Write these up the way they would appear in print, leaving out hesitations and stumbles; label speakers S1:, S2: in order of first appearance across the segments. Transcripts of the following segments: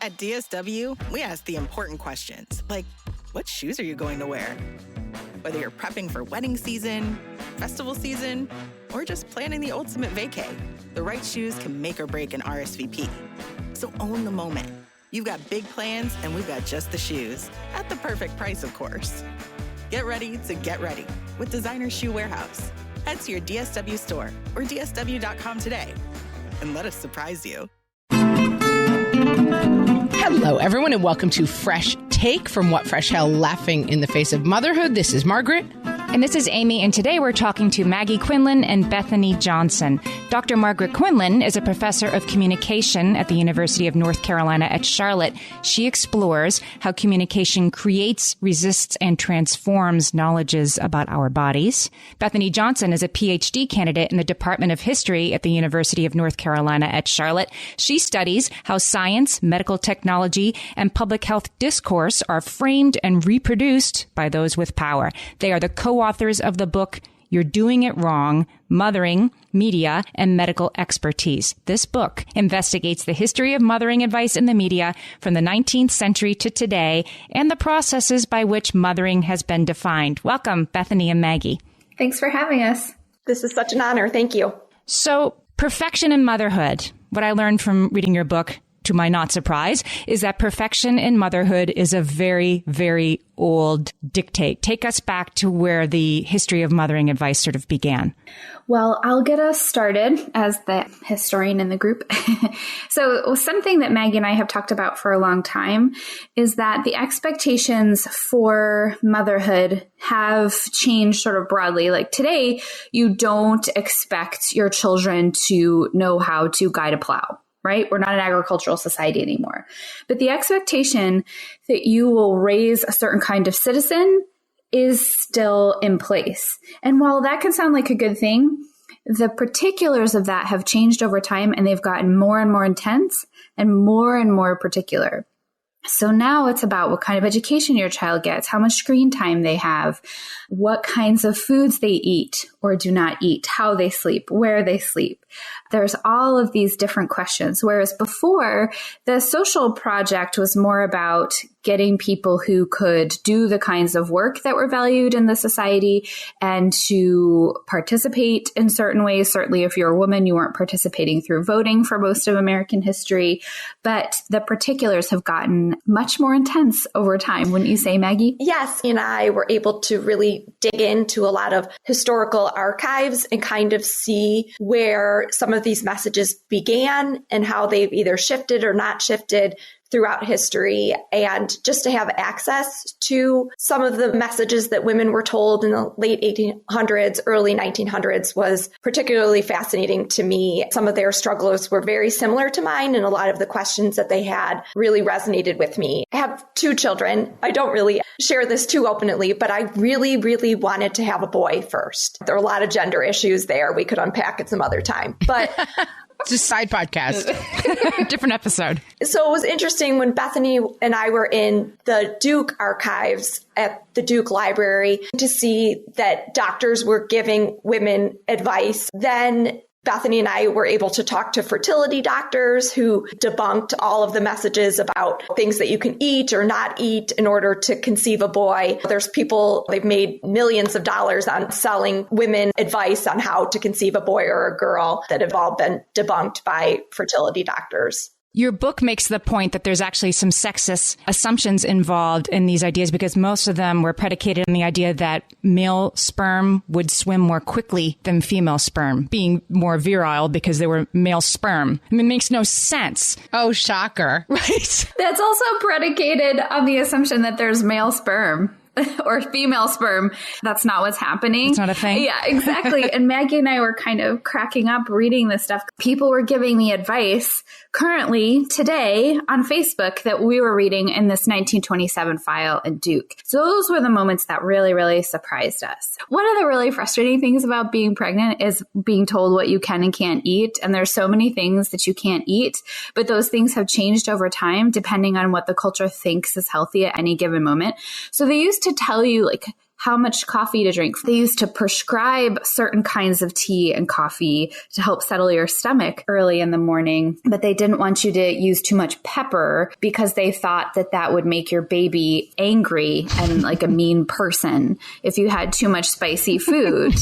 S1: At DSW, we ask the important questions, like, what shoes are you going to wear? Whether you're prepping for wedding season, festival season, or just planning the ultimate vacay, the right shoes can make or break an RSVP. So own the moment. You've got big plans, and we've got just the shoes. At the perfect price, of course. Get ready to get ready with Designer Shoe Warehouse. Head to your DSW store or dsw.com today and let us surprise you.
S2: Hello, everyone, and welcome to Fresh Take from What Fresh Hell, Laughing in the Face of Motherhood. This is Margaret.
S3: And this is Amy, and today we're talking to Maggie Quinlan and Bethany Johnson. Dr. Margaret Quinlan is a professor of communication at the University of North Carolina at Charlotte. She explores how communication creates, resists, and transforms knowledges about our bodies. Bethany Johnson is a PhD candidate in the Department of History at the University of North Carolina at Charlotte. She studies how science, medical technology, and public health discourse are framed and reproduced by those with power. They are the co-authors of the book, You're Doing It Wrong, Mothering, Media, and Medical Expertise. This book investigates the history of mothering advice in the media from the 19th century to today and the processes by which mothering has been defined. Welcome, Bethany and Maggie.
S4: Thanks for having us.
S5: This is such an honor. Thank you.
S3: So, perfection in motherhood. What I learned from reading your book, to my not surprise, is that perfection in motherhood is a very, very old dictate. Take us back to where the history of mothering advice sort of began.
S4: Well, I'll get us started as the historian in the group. So something that Maggie and I have talked about for a long time is that the expectations for motherhood have changed sort of broadly. Like today, you don't expect your children to know how to guide a plow. Right? We're not an agricultural society anymore. But the expectation that you will raise a certain kind of citizen is still in place. And while that can sound like a good thing, the particulars of that have changed over time, and they've gotten more and more intense and more particular. So now it's about what kind of education your child gets, how much screen time they have, what kinds of foods they eat or do not eat, how they sleep, where they sleep. There's all of these different questions. Whereas before, the social project was more about getting people who could do the kinds of work that were valued in the society and to participate in certain ways. Certainly, if you're a woman, you weren't participating through voting for most of American history. But the particulars have gotten much more intense over time, wouldn't you say, Maggie?
S5: Yes, and I were able to really dig into a lot of historical archives and kind of see where some of these messages began and how they've either shifted or not shifted throughout history, and just to have access to some of the messages that women were told in the late 1800s, early 1900s was particularly fascinating to me. Some of their struggles were very similar to mine, and a lot of the questions that they had really resonated with me. I have 2 children. I don't really share this too openly, but I really, really wanted to have a boy first. There are a lot of gender issues there. We could unpack it some other time, but
S2: Just side podcast.
S3: Different episode.
S5: So it was interesting when Bethany and I were in the Duke archives at the Duke Library to see that doctors were giving women advice. Then Bethany and I were able to talk to fertility doctors who debunked all of the messages about things that you can eat or not eat in order to conceive a boy. There's people, they've made millions of dollars on selling women advice on how to conceive a boy or a girl that have all been debunked by fertility doctors.
S3: Your book makes the point that there's actually some sexist assumptions involved in these ideas because most of them were predicated on the idea that male sperm would swim more quickly than female sperm, being more virile because they were male sperm. I mean, it makes no sense.
S2: Oh, shocker.
S3: Right?
S4: That's also predicated on the assumption that there's male sperm. Or female sperm. That's not what's happening.
S3: It's not a thing.
S4: Yeah, exactly. And Maggie and I were kind of cracking up reading this stuff. People were giving me advice currently today on Facebook that we were reading in this 1927 file at Duke. So those were the moments that really, really surprised us. One of the really frustrating things about being pregnant is being told what you can and can't eat. And there's so many things that you can't eat, but those things have changed over time depending on what the culture thinks is healthy at any given moment. So they used to tell you like how much coffee to drink. They used to prescribe certain kinds of tea and coffee to help settle your stomach early in the morning, but they didn't want you to use too much pepper because they thought that that would make your baby angry and like a mean person if you had too much spicy food.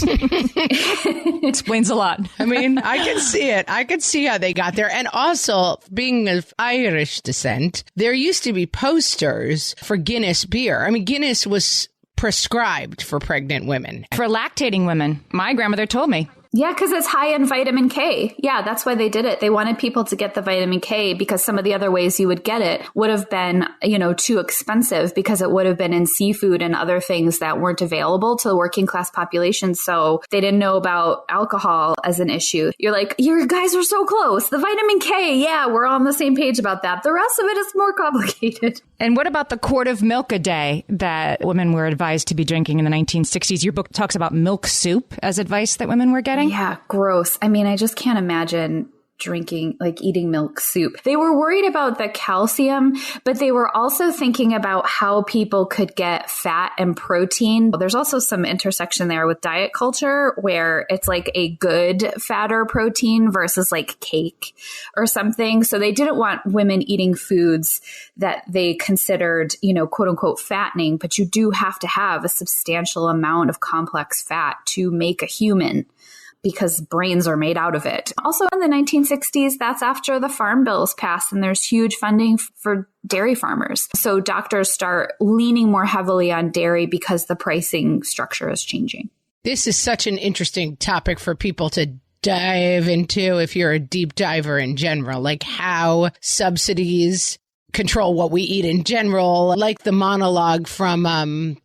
S3: Explains a lot.
S2: I mean, I can see it. I can see how they got there. And also, being of Irish descent, there used to be posters for Guinness beer. I mean, Guinness was prescribed for pregnant women.
S3: For lactating women. My grandmother told me.
S4: Yeah, because it's high in vitamin K. Yeah, that's why they did it. They wanted people to get the vitamin K because some of the other ways you would get it would have been, too expensive because it would have been in seafood and other things that weren't available to the working class population. So they didn't know about alcohol as an issue. You're like, you guys are so close. The vitamin K, yeah, we're all on the same page about that. The rest of it is more complicated.
S3: And what about the quart of milk a day that women were advised to be drinking in the 1960s? Your book talks about milk soup as advice that women were getting.
S4: Yeah, gross. I mean, I just can't imagine eating milk soup. They were worried about the calcium, but they were also thinking about how people could get fat and protein. There's also some intersection there with diet culture where it's like a good fat or protein versus like cake or something. So they didn't want women eating foods that they considered, quote unquote fattening, but you do have to have a substantial amount of complex fat to make a human, because brains are made out of it. Also in the 1960s, that's after the farm bills passed and there's huge funding for dairy farmers. So doctors start leaning more heavily on dairy because the pricing structure is changing.
S2: This is such an interesting topic for people to dive into if you're a deep diver in general, like how subsidies control what we eat in general, like the monologue from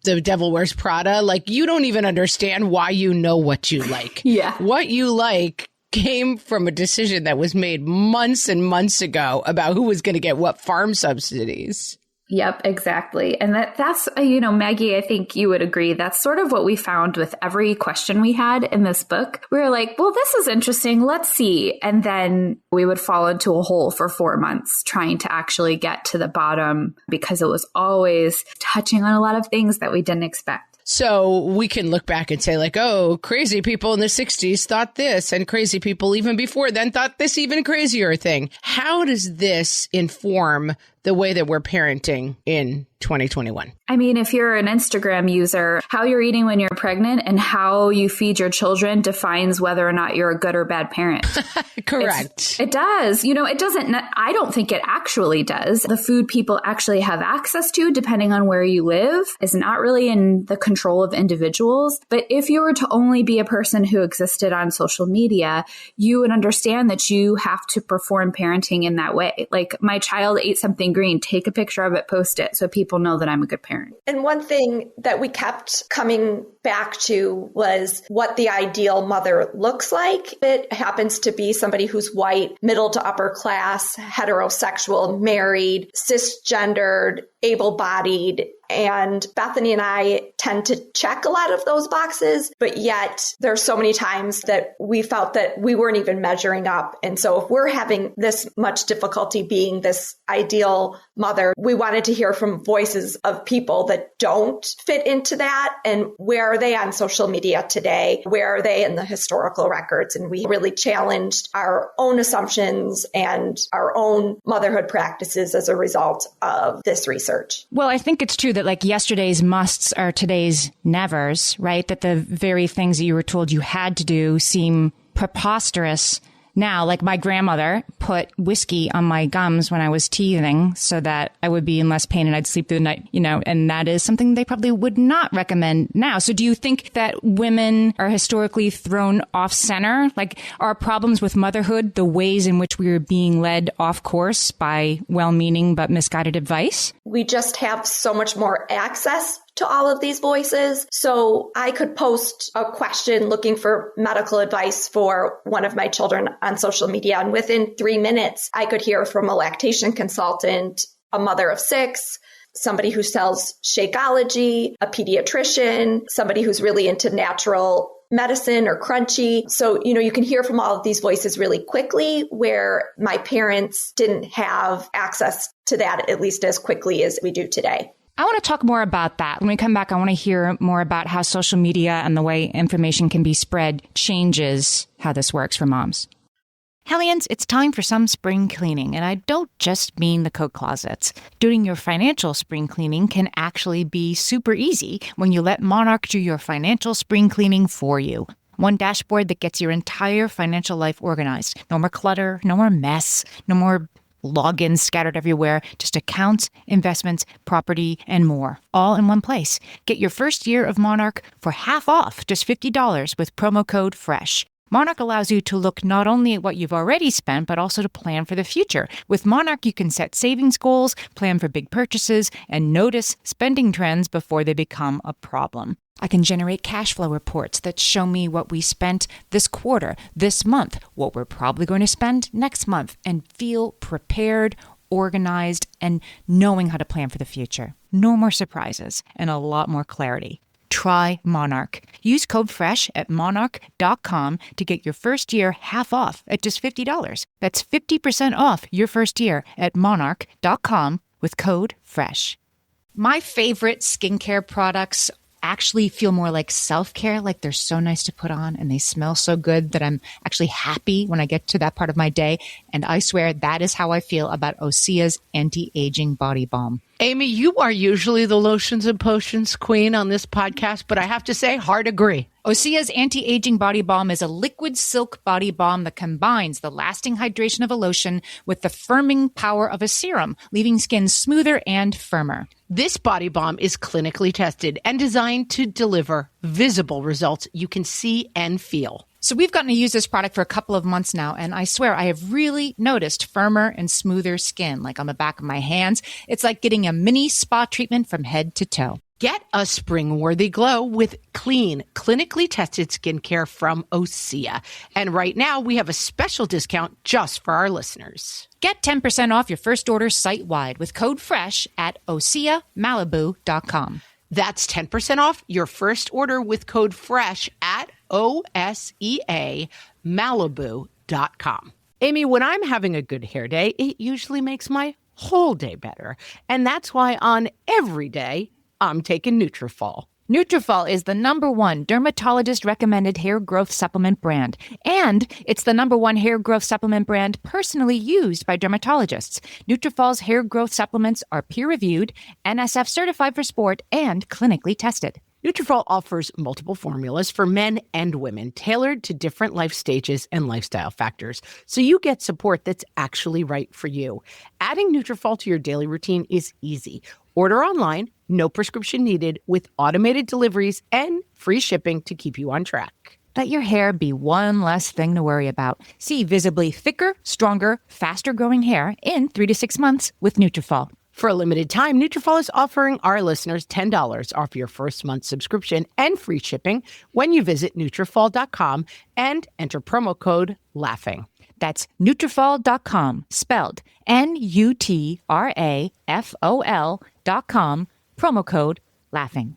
S2: The Devil Wears Prada. Like, you don't even understand why you know what you like.
S4: Yeah.
S2: What you like came from a decision that was made months and months ago about who was going to get what farm subsidies.
S4: Yep, exactly. And that's, Maggie, I think you would agree. That's sort of what we found with every question we had in this book. We were like, well, this is interesting. Let's see. And then we would fall into a hole for 4 months trying to actually get to the bottom because it was always touching on a lot of things that we didn't expect.
S2: So we can look back and say like, oh, crazy people in the 60s thought this, and crazy people even before then thought this even crazier thing. How does this inform the way that we're parenting in 2021?
S4: I mean, if you're an Instagram user, how you're eating when you're pregnant and how you feed your children defines whether or not you're a good or bad parent.
S2: Correct.
S4: It does. It doesn't, I don't think it actually does. The food people actually have access to, depending on where you live, is not really in the control of individuals. But if you were to only be a person who existed on social media, you would understand that you have to perform parenting in that way. Like, my child ate something green, take a picture of it, post it so people know that I'm a good parent.
S5: And one thing that we kept coming back to was what the ideal mother looks like. It happens to be somebody who's white, middle to upper class, heterosexual, married, cisgendered, able-bodied. And Bethany and I tend to check a lot of those boxes, but yet there's so many times that we felt that we weren't even measuring up. And so if we're having this much difficulty being this ideal mother, we wanted to hear from voices of people that don't fit into that. And where are they on social media today? Where are they in the historical records? And we really challenged our own assumptions and our own motherhood practices as a result of this research.
S3: Well, I think it's true that like yesterday's musts are today's nevers, right? That the very things that you were told you had to do seem preposterous now. Like, my grandmother put whiskey on my gums when I was teething so that I would be in less pain and I'd sleep through the night, and that is something they probably would not recommend now. So do you think that women are historically thrown off center? Like, are problems with motherhood the ways in which we are being led off course by well-meaning but misguided advice?
S5: We just have so much more access to all of these voices. So I could post a question looking for medical advice for one of my children on social media, and within 3 minutes, I could hear from a lactation consultant, a mother of 6, somebody who sells Shakeology, a pediatrician, somebody who's really into natural medicine or crunchy. So, you can hear from all of these voices really quickly, where my parents didn't have access to that, at least as quickly as we do today.
S3: I want to talk more about that. When we come back, I want to hear more about how social media and the way information can be spread changes how this works for moms. Hellions, it's time for some spring cleaning, and I don't just mean the coat closets. Doing your financial spring cleaning can actually be super easy when you let Monarch do your financial spring cleaning for you. One dashboard that gets your entire financial life organized. No more clutter, no more mess, no more logins scattered everywhere, just accounts, investments, property, and more, all in one place. Get your first year of Monarch for half off, just $50 with promo code FRESH. Monarch allows you to look not only at what you've already spent, but also to plan for the future. With Monarch, you can set savings goals, plan for big purchases, and notice spending trends before they become a problem. I can generate cash flow reports that show me what we spent this quarter, this month, what we're probably going to spend next month, and feel prepared, organized, and knowing how to plan for the future. No more surprises and a lot more clarity. Try Monarch. Use code FRESH at monarch.com to get your first year half off at just $50. That's 50% off your first year at monarch.com with code FRESH. My favorite skincare products actually feel more like self-care, like they're so nice to put on and they smell so good that I'm actually happy when I get to that part of my day. And I swear that is how I feel about Osea's anti-aging body balm.
S2: Amy, you are usually the lotions and potions queen on this podcast, but I have to say, hard agree.
S3: Osea's anti-aging body balm is a liquid silk body balm that combines the lasting hydration of a lotion with the firming power of a serum, leaving skin smoother and firmer.
S2: This body balm is clinically tested and designed to deliver visible results you can see and feel.
S3: So we've gotten to use this product for a couple of months now, and I swear I have really noticed firmer and smoother skin, like on the back of my hands. It's like getting a mini spa treatment from head to toe.
S2: Get a spring-worthy glow with clean, clinically tested skincare from Osea. And right now, we have a special discount just for our listeners.
S3: Get 10% off your first order site-wide with code FRESH at OseaMalibu.com.
S2: That's 10% off your first order with code FRESH at OSEAMalibu.com. Amy, when I'm having a good hair day, it usually makes my whole day better. And that's why on every day, I'm taking Nutrafol.
S3: Nutrafol is the #1 dermatologist-recommended hair growth supplement brand. And it's the #1 hair growth supplement brand personally used by dermatologists. Nutrafol's hair growth supplements are peer-reviewed, NSF certified for sport, and clinically tested.
S2: Nutrafol offers multiple formulas for men and women tailored to different life stages and lifestyle factors, so you get support that's actually right for you. Adding Nutrafol to your daily routine is easy. Order online, no prescription needed, with automated deliveries and free shipping to keep you on track.
S3: Let your hair be one less thing to worry about. See visibly thicker, stronger, faster-growing hair in 3 to 6 months with Nutrafol.
S2: For a limited time, Nutrafol is offering our listeners $10 off your first month subscription and free shipping when you visit Nutrafol.com and enter promo code LAUGHING.
S3: That's Nutrafol.com, spelled Nutrafol.com, promo code LAUGHING.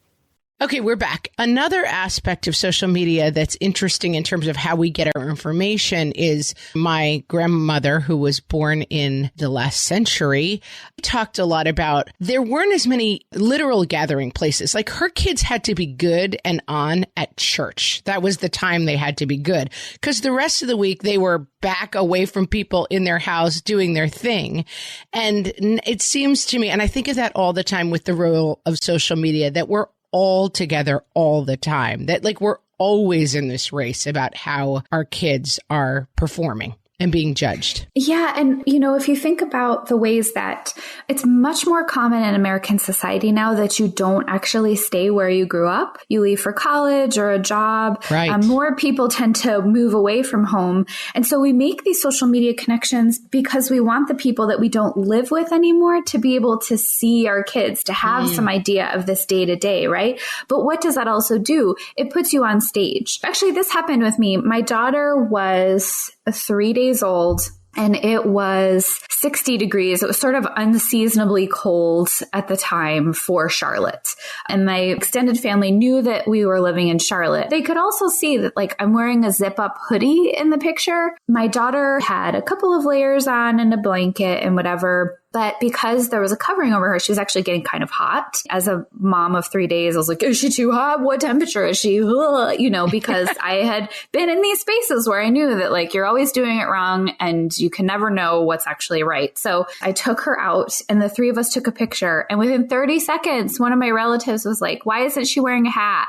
S2: Okay, we're back. Another aspect of social media that's interesting in terms of how we get our information is my grandmother, who was born in the last century, talked a lot about there weren't as many literal gathering places. Like her kids had to be good and on at church. That was the time they had to be good, because the rest of the week they were back away from people in their house doing their thing. And it seems to me, and I think of that all the time with the role of social media, that we're all together all the time, that like we're always in this race about how our kids are performing and being judged.
S4: Yeah. And, you know, if you think about the ways that it's much more common in American society now that you don't actually stay where you grew up, you leave for college or a job.
S2: Right.
S4: More people tend to move away from home. And so we make these social media connections because we want the people that we don't live with anymore to be able to see our kids, to have some idea of this day to day, right? But what does that also do? It puts you on stage. Actually, this happened with me. My daughter was 3 days old and it was 60 degrees. It was sort of unseasonably cold at the time for Charlotte. And my extended family knew that we were living in Charlotte. They could also see that like I'm wearing a zip up hoodie in the picture. My daughter had a couple of layers on and a blanket and whatever. But because there was a covering over her, she was actually getting kind of hot. As a mom of 3 days, I was like, is she too hot? What temperature is she? Because I had been in these spaces where I knew that like, you're always doing it wrong and you can never know what's actually right. So I took her out and the three of us took a picture. And within 30 seconds, one of my relatives was like, why isn't she wearing a hat?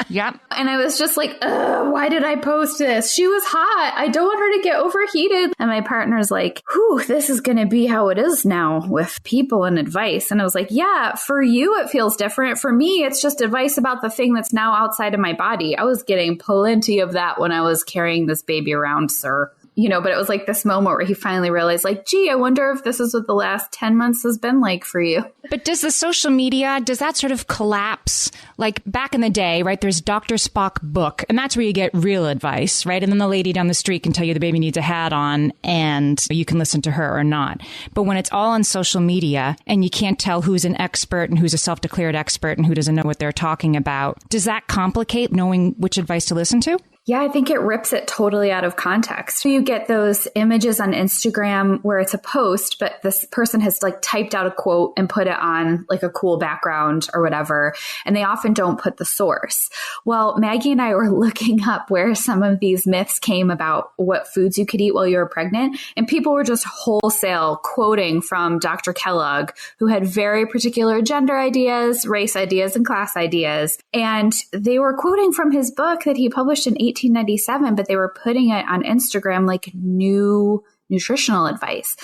S3: Yep.
S4: And I was just like, why did I post this? She was hot. I don't want her to get overheated. And my partner's like, whew, this is going to be how it is now with people and advice. And I was like, yeah, for you, it feels different. For me, it's just advice about the thing that's now outside of my body. I was getting plenty of that when I was carrying this baby around, sir. But it was like this moment where he finally realized like, gee, I wonder if this is what the last 10 months has been like for you.
S3: But does the social media, does that sort of collapse? Like back in the day, right, there's Dr. Spock book, and that's where you get real advice, right? And then the lady down the street can tell you the baby needs a hat on and you can listen to her or not. But when it's all on social media and you can't tell who's an expert and who's a self-declared expert and who doesn't know what they're talking about, does that complicate knowing which advice to listen to?
S4: Yeah, I think it rips it totally out of context. You get those images on Instagram where it's a post, but this person has like typed out a quote and put it on like a cool background or whatever. And they often don't put the source. Well, Maggie and I were looking up where some of these myths came about what foods you could eat while you were pregnant. And people were just wholesale quoting from Dr. Kellogg, who had very particular gender ideas, race ideas, and class ideas. And they were quoting from his book that he published in 1897, but they were putting it on Instagram like new nutritional advice.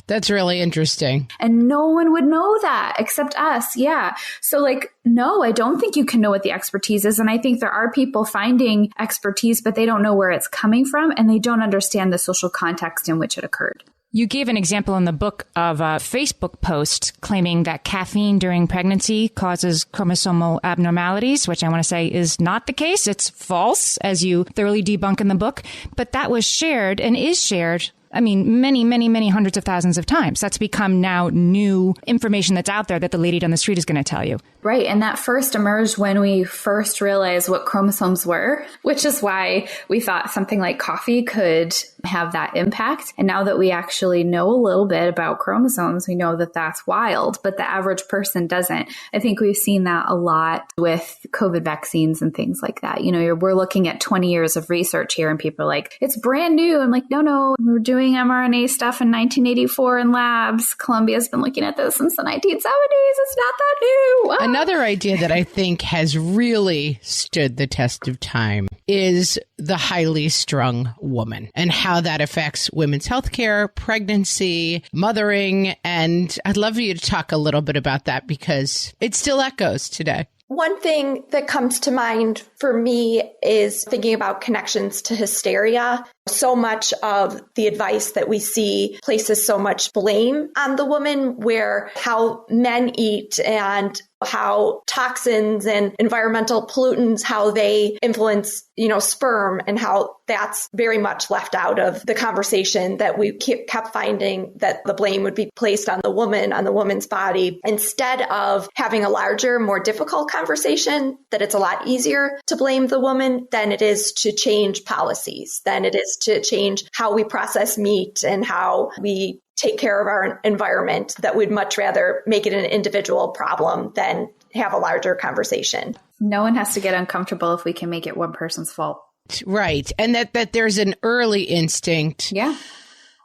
S2: That's really interesting.
S4: And no one would know that except us. Yeah. So like, no, I don't think you can know what the expertise is. And I think there are people finding expertise, but they don't know where it's coming from and they don't understand the social context in which it occurred.
S3: You gave an example in the book of a Facebook post claiming that caffeine during pregnancy causes chromosomal abnormalities, which I want to say is not the case. It's false, as you thoroughly debunk in the book. But that was shared and is shared, I mean, many, many, many hundreds of thousands of times. That's become now new information that's out there that the lady down the street is going to tell you.
S4: Right. And that first emerged when we first realized what chromosomes were, which is why we thought something like coffee could have that impact. And now that we actually know a little bit about chromosomes, we know that that's wild, but the average person doesn't. I think we've seen that a lot with COVID vaccines and things like that. We're looking at 20 years of research here and people are like, it's brand new. I'm like, no, we're doing mRNA stuff in 1984 in labs. Columbia's been looking at this since the 1970s. It's not that new.
S2: Another idea that I think has really stood the test of time is the highly strung woman and how that affects women's healthcare, pregnancy, mothering. And I'd love for you to talk a little bit about that because it still echoes today.
S5: One thing that comes to mind for me is thinking about connections to hysteria. So much of the advice that we see places so much blame on the woman, where how men eat and how toxins and environmental pollutants, how they influence, sperm, and how that's very much left out of the conversation, that we kept finding that the blame would be placed on the woman, on the woman's body, instead of having a larger, more difficult conversation, that it's a lot easier to blame the woman than it is to change policies, than it is to change how we process meat and how we take care of our environment, that we'd much rather make it an individual problem than have a larger conversation.
S4: No one has to get uncomfortable if we can make it one person's fault.
S2: Right. And that there's an early instinct.
S4: Yeah.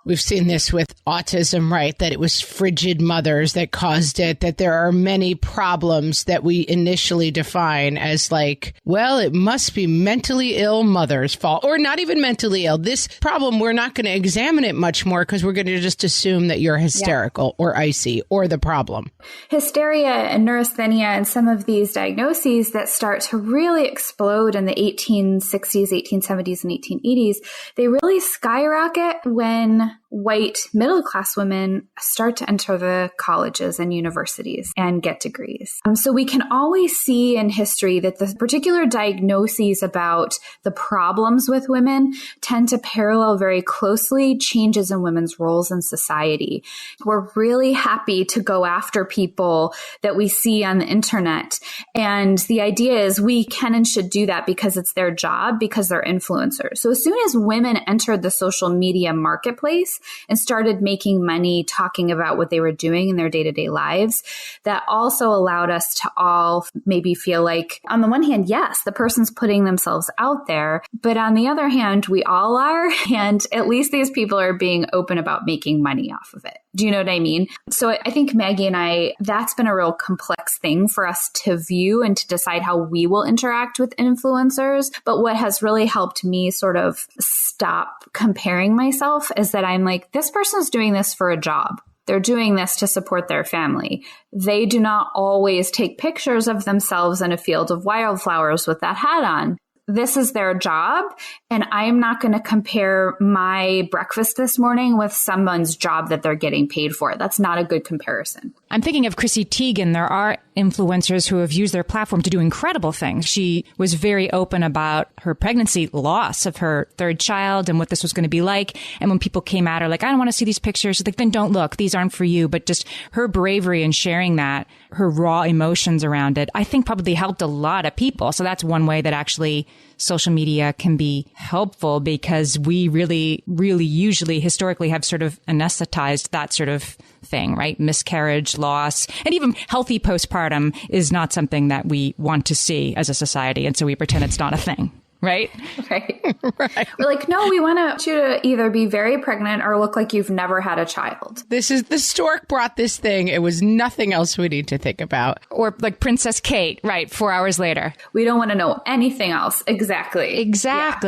S2: We've seen this with autism, right? That it was frigid mothers that caused it, that there are many problems that we initially define as like, well, it must be mentally ill mother's fault, or not even mentally ill. This problem, we're not going to examine it much more because we're going to just assume that you're hysterical or icy or the problem.
S4: Hysteria and neurasthenia and some of these diagnoses that start to really explode in the 1860s, 1870s, and 1880s, they really skyrocket when white middle-class women start to enter the colleges and universities and get degrees. So we can always see in history that the particular diagnoses about the problems with women tend to parallel very closely changes in women's roles in society. We're really happy to go after people that we see on the internet. And the idea is we can and should do that because it's their job, because they're influencers. So as soon as women entered the social media marketplace, and started making money talking about what they were doing in their day-to-day lives, that also allowed us to all maybe feel like, on the one hand, yes, the person's putting themselves out there, but on the other hand, we all are, and at least these people are being open about making money off of it. Do you know what I mean? So I think Maggie and I, that's been a real complex thing for us to view and to decide how we will interact with influencers. But what has really helped me sort of stop comparing myself is that I'm like, this person's doing this for a job. They're doing this to support their family. They do not always take pictures of themselves in a field of wildflowers with that hat on. This is their job, and I'm not going to compare my breakfast this morning with someone's job that they're getting paid for. That's not a good comparison.
S3: I'm thinking of Chrissy Teigen. There are influencers who have used their platform to do incredible things. She was very open about her pregnancy loss of her third child and what this was going to be like. And when people came at her like, I don't want to see these pictures, she's like, then don't look. These aren't for you. But just her bravery in sharing that, her raw emotions around it, I think probably helped a lot of people. So that's one way that actually social media can be helpful, because we really usually historically have sort of anesthetized that sort of thing, right? Miscarriage, loss, and even healthy postpartum is not something that we want to see as a society. And so we pretend it's not a thing. Right?
S4: Right. We're like, no, we want you to either be very pregnant or look like you've never had a child.
S2: This is the stork brought this thing. It was nothing else we need to think about.
S3: Or like Princess Kate, right? 4 hours later.
S4: We don't want to know anything else. Exactly.
S3: Yeah.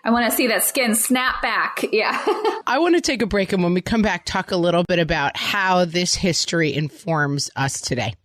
S4: I want to see that skin snap back. Yeah.
S2: I want to take a break, and when we come back, talk a little bit about how this history informs us today.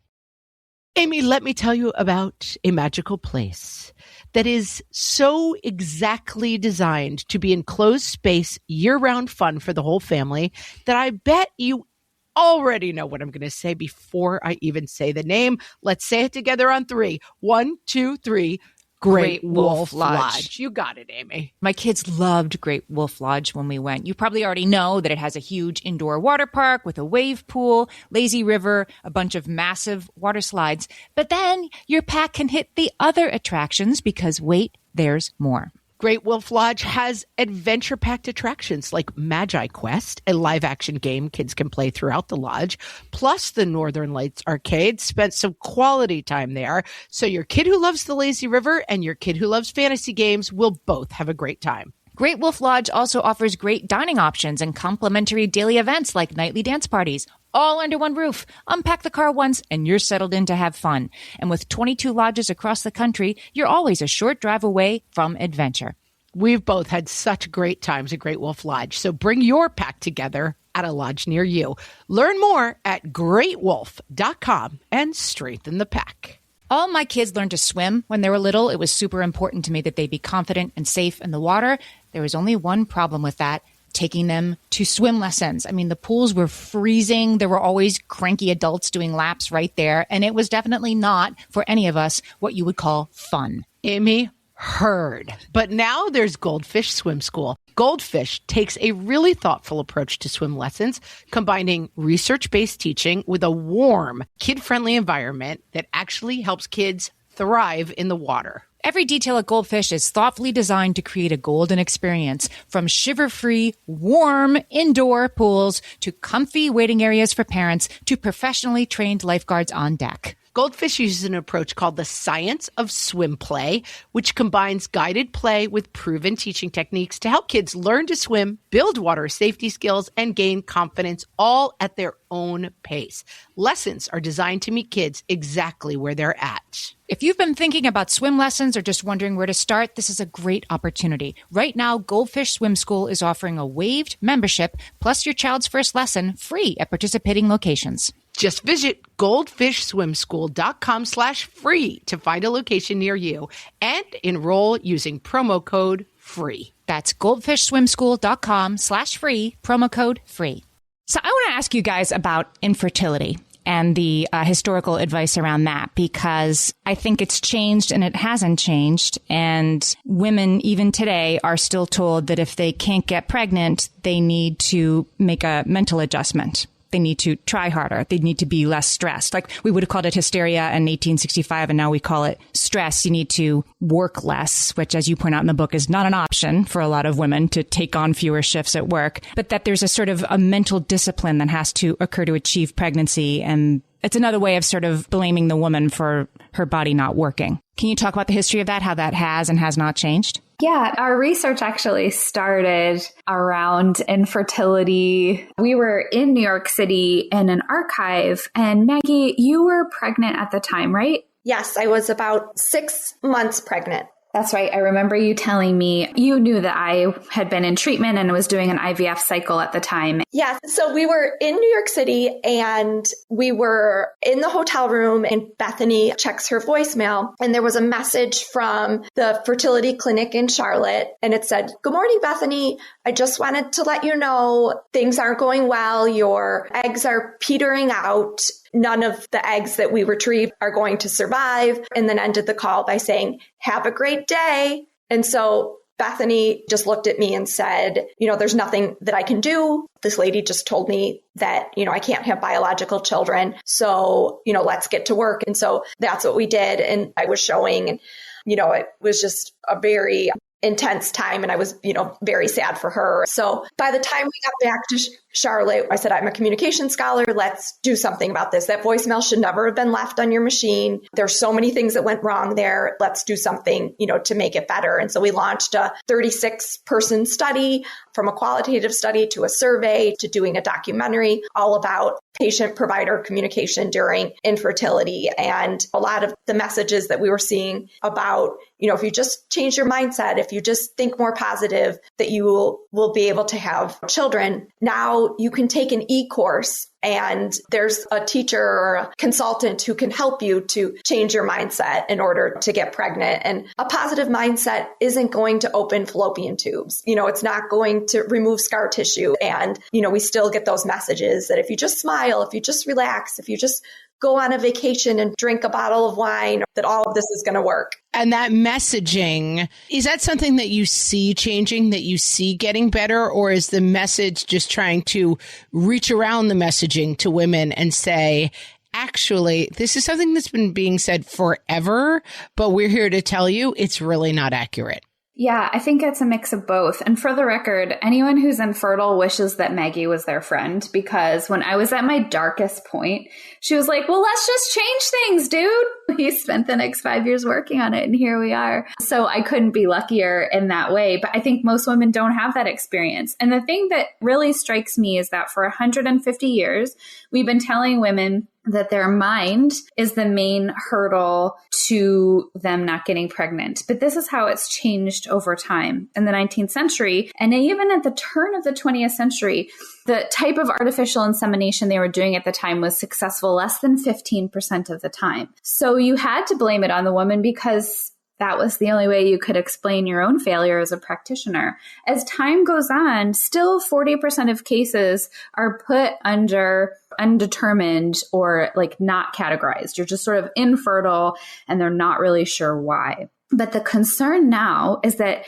S2: Amy, let me tell you about a magical place that is so exactly designed to be enclosed space, year-round fun for the whole family that I bet you already know what I'm going to say before I even say the name. Let's say it together on 3. 1, 2, 3. Great Wolf Lodge. You got it, Amy.
S3: My kids loved Great Wolf Lodge when we went. You probably already know that it has a huge indoor water park with a wave pool, lazy river, a bunch of massive water slides. But then your pack can hit the other attractions because, wait, there's more.
S2: Great Wolf Lodge has adventure-packed attractions like Magi Quest, a live-action game kids can play throughout the lodge, plus the Northern Lights Arcade. Spent some quality time there, so your kid who loves the lazy river and your kid who loves fantasy games will both have a great time.
S3: Great Wolf Lodge also offers great dining options and complimentary daily events like nightly dance parties, all under one roof. Unpack the car once and you're settled in to have fun. And with 22 lodges across the country, you're always a short drive away from adventure.
S2: We've both had such great times at Great Wolf Lodge, so bring your pack together at a lodge near you. Learn more at greatwolf.com and strengthen the pack.
S3: All my kids learned to swim when they were little. It was super important to me that they be confident and safe in the water. There was only one problem with that: taking them to swim lessons. I mean, the pools were freezing. There were always cranky adults doing laps right there. And it was definitely not, for any of us, what you would call fun.
S2: Amy, heard. But now there's Goldfish Swim School. Goldfish takes a really thoughtful approach to swim lessons, combining research-based teaching with a warm, kid-friendly environment that actually helps kids thrive in the water.
S3: Every detail at Goldfish is thoughtfully designed to create a golden experience, from shiver-free, warm indoor pools to comfy waiting areas for parents to professionally trained lifeguards on deck.
S2: Goldfish uses an approach called the science of swim play, which combines guided play with proven teaching techniques to help kids learn to swim, build water safety skills, and gain confidence, all at their own pace. Lessons are designed to meet kids exactly where they're at.
S3: If you've been thinking about swim lessons or just wondering where to start, this is a great opportunity. Right now, Goldfish Swim School is offering a waived membership plus your child's first lesson free at participating locations.
S2: Just visit goldfishswimschool.com/free to find a location near you and enroll using promo code FREE.
S3: That's goldfishswimschool.com/free, promo code FREE. So I want to ask you guys about infertility and the historical advice around that, because I think it's changed and it hasn't changed. And women, even today, are still told that if they can't get pregnant, they need to make a mental adjustment. they need to try harder. They need to be less stressed. Like we would have called it hysteria in 1865, and now we call it stress. You need to work less, which, as you point out in the book, is not an option for a lot of women to take on fewer shifts at work, but that there's a sort of a mental discipline that has to occur to achieve pregnancy. And it's another way of sort of blaming the woman for her body not working. Can you talk about the history of that, how that has and has not changed?
S4: Yeah, our research actually started around infertility. We were in New York City in an archive, and Maggie, you were pregnant at the time, right?
S5: Yes, I was about 6 months pregnant.
S4: That's right. I remember you telling me you knew that I had been in treatment and was doing an IVF cycle at the time.
S5: Yeah. So we were in New York City and we were in the hotel room, and Bethany checks her voicemail, and there was a message from the fertility clinic in Charlotte, and it said, "Good morning, Bethany. I just wanted to let you know things aren't going well. Your eggs are petering out. None of the eggs that we retrieved are going to survive," and then ended the call by saying, "Have a great day." And so Bethany just looked at me and said, "There's nothing that I can do. This lady just told me that, I can't have biological children. So, let's get to work." And so that's what we did. And I was showing, and, it was just a very intense time. And I was, very sad for her. So by the time we got back to Charlotte, I said, "I'm a communication scholar. Let's do something about this. That voicemail should never have been left on your machine. There's so many things that went wrong there. Let's do something, to make it better." And so we launched a 36-person study, from a qualitative study to a survey to doing a documentary all about patient-provider communication during infertility. And a lot of the messages that we were seeing about, if you just change your mindset, if you just think more positive, that you will be able to have children. Now you can take an e-course, and there's a teacher or a consultant who can help you to change your mindset in order to get pregnant. And a positive mindset isn't going to open fallopian tubes. It's not going to remove scar tissue. And, we still get those messages that if you just smile, if you just relax, if you just go on a vacation and drink a bottle of wine, that all of this is going to work.
S2: And that messaging, is that something that you see changing, that you see getting better? Or is the message just trying to reach around the messaging to women and say, actually, this is something that's been being said forever, but we're here to tell you it's really not accurate?
S4: Yeah, I think it's a mix of both. And for the record, anyone who's infertile wishes that Maggie was their friend, because when I was at my darkest point, she was like, "Well, let's just change things, dude." We spent the next 5 years working on it, and here we are. So I couldn't be luckier in that way. But I think most women don't have that experience. And the thing that really strikes me is that for 150 years, we've been telling women that their mind is the main hurdle to them not getting pregnant. But this is how it's changed over time. In the 19th century, and even at the turn of the 20th century, the type of artificial insemination they were doing at the time was successful less than 15% of the time. So you had to blame it on the woman because that was the only way you could explain your own failure as a practitioner. As time goes on, still 40% of cases are put under undetermined or not categorized. You're just sort of infertile and they're not really sure why. But the concern now is that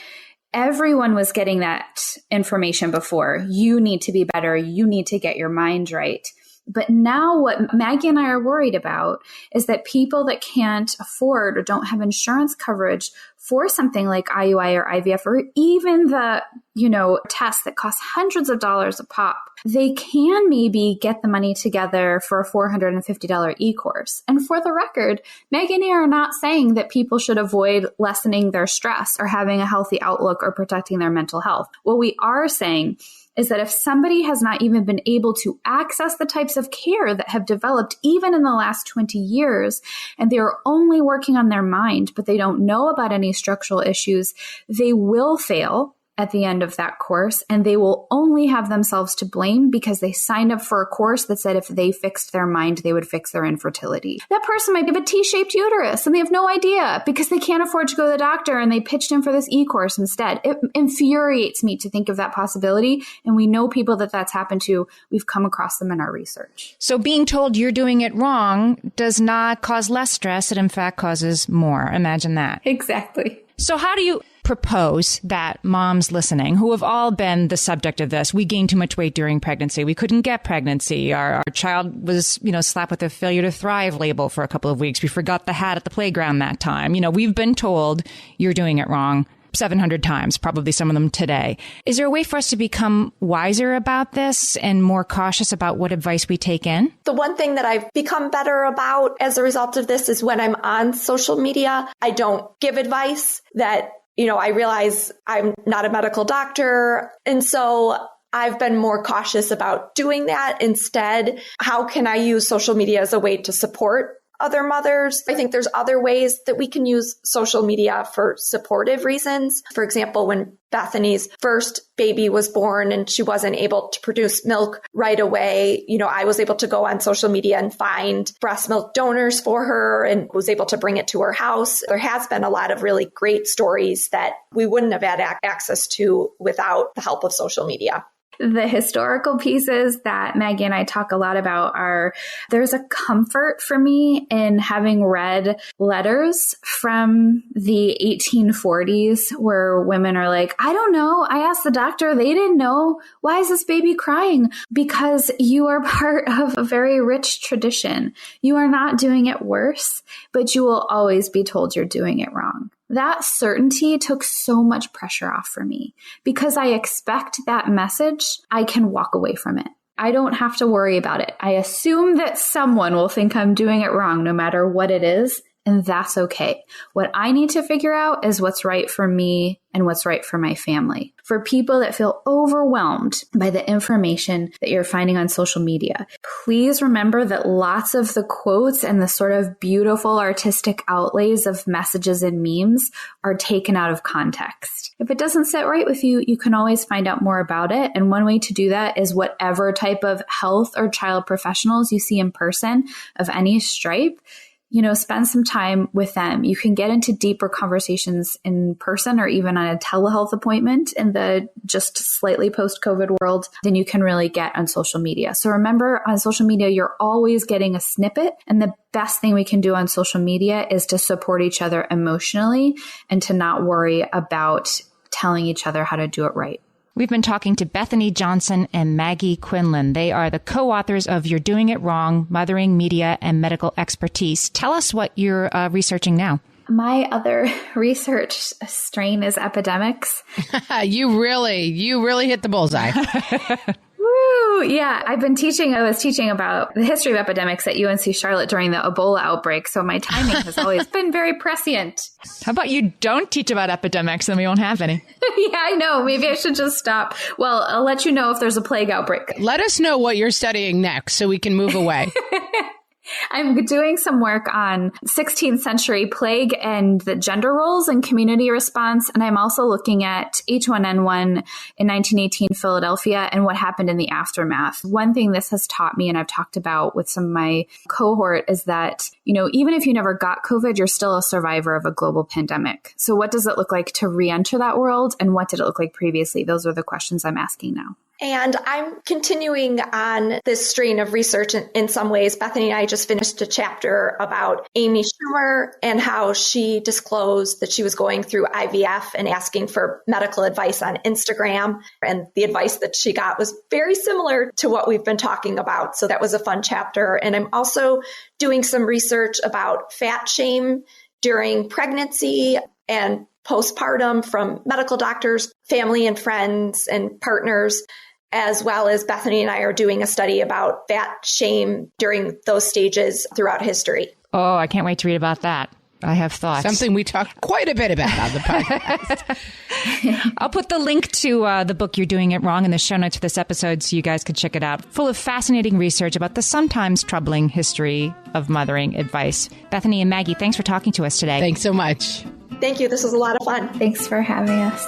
S4: everyone was getting that information before. You need to be better. You need to get your mind right. But now what Maggie and I are worried about is that people that can't afford or don't have insurance coverage for something like IUI or IVF, or even the, tests that cost hundreds of dollars a pop, they can maybe get the money together for a $450 e-course. And for the record, Maggie and I are not saying that people should avoid lessening their stress or having a healthy outlook or protecting their mental health. What we are saying is that if somebody has not even been able to access the types of care that have developed even in the last 20 years, and they are only working on their mind, but they don't know about any structural issues, they will fail at the end of that course, and they will only have themselves to blame because they signed up for a course that said if they fixed their mind, they would fix their infertility. That person might have a T-shaped uterus and they have no idea because they can't afford to go to the doctor and they pitched in for this e-course instead. It infuriates me to think of that possibility, and we know people that that's happened to. We've come across them in our research.
S3: So being told you're doing it wrong does not cause less stress. It in fact causes more. Imagine that.
S4: Exactly.
S3: So how do you propose that moms listening, who have all been the subject of this, we gained too much weight during pregnancy, we couldn't get pregnancy, our child was, slapped with a failure to thrive label for a couple of weeks, we forgot the hat at the playground that time. We've been told you're doing it wrong 700 times, probably some of them today. Is there a way for us to become wiser about this and more cautious about what advice we take in?
S5: The one thing that I've become better about as a result of this is when I'm on social media, I don't give advice that, I realize I'm not a medical doctor. And so I've been more cautious about doing that. Instead, how can I use social media as a way to support other mothers? I think there's other ways that we can use social media for supportive reasons. For example, when Bethany's first baby was born and she wasn't able to produce milk right away, I was able to go on social media and find breast milk donors for her and was able to bring it to her house. There has been a lot of really great stories that we wouldn't have had access to without the help of social media.
S4: The historical pieces that Maggie and I talk a lot about there's a comfort for me in having read letters from the 1840s where women are like, I don't know. I asked the doctor. They didn't know. Why is this baby crying? Because you are part of a very rich tradition. You are not doing it worse, but you will always be told you're doing it wrong. That certainty took so much pressure off for me because I expect that message. I can walk away from it. I don't have to worry about it. I assume that someone will think I'm doing it wrong no matter what it is. And that's okay. What I need to figure out is what's right for me and what's right for my family. For people that feel overwhelmed by the information that you're finding on social media, please remember that lots of the quotes and the sort of beautiful artistic outlays of messages and memes are taken out of context. If it doesn't sit right with you, you can always find out more about it. And one way to do that is whatever type of health or child professionals you see in person of any stripe, spend some time with them. You can get into deeper conversations in person or even on a telehealth appointment in the just slightly post-COVID world than you can really get on social media. So remember, on social media, you're always getting a snippet. And the best thing we can do on social media is to support each other emotionally and to not worry about telling each other how to do it right.
S3: We've been talking to Bethany Johnson and Maggie Quinlan. They are the co-authors of You're Doing It Wrong, Mothering, Media, and Medical Expertise. Tell us what you're researching now.
S4: My other research strain is epidemics.
S2: You really hit the bullseye.
S4: Woo! Yeah, I was teaching about the history of epidemics at UNC Charlotte during the Ebola outbreak. So my timing has always been very prescient.
S3: How about you don't teach about epidemics and we won't have any?
S4: Yeah, I know. Maybe I should just stop. Well, I'll let you know if there's a plague outbreak.
S2: Let us know what you're studying next so we can move away.
S4: I'm doing some work on 16th century plague and the gender roles and community response. And I'm also looking at H1N1 in 1918 Philadelphia and what happened in the aftermath. One thing this has taught me, and I've talked about with some of my cohort, is that, even if you never got COVID, you're still a survivor of a global pandemic. So what does it look like to re-enter that world? And what did it look like previously? Those are the questions I'm asking now.
S5: And I'm continuing on this strain of research in some ways. Bethany and I just finished a chapter about Amy Schumer and how she disclosed that she was going through IVF and asking for medical advice on Instagram. And the advice that she got was very similar to what we've been talking about. So that was a fun chapter. And I'm also doing some research about fat shame during pregnancy and postpartum from medical doctors, family and friends and partners, as well as Bethany and I are doing a study about fat shame during those stages throughout history.
S3: Oh, I can't wait to read about that. I have thoughts.
S2: Something we talked quite a bit about on the podcast.
S3: I'll put the link to the book You're Doing It Wrong in the show notes for this episode so you guys can check it out. Full of fascinating research about the sometimes troubling history of mothering advice. Bethany and Maggie, thanks for talking to us today.
S2: Thanks so much.
S5: Thank you. This was a lot of fun.
S4: Thanks for having us.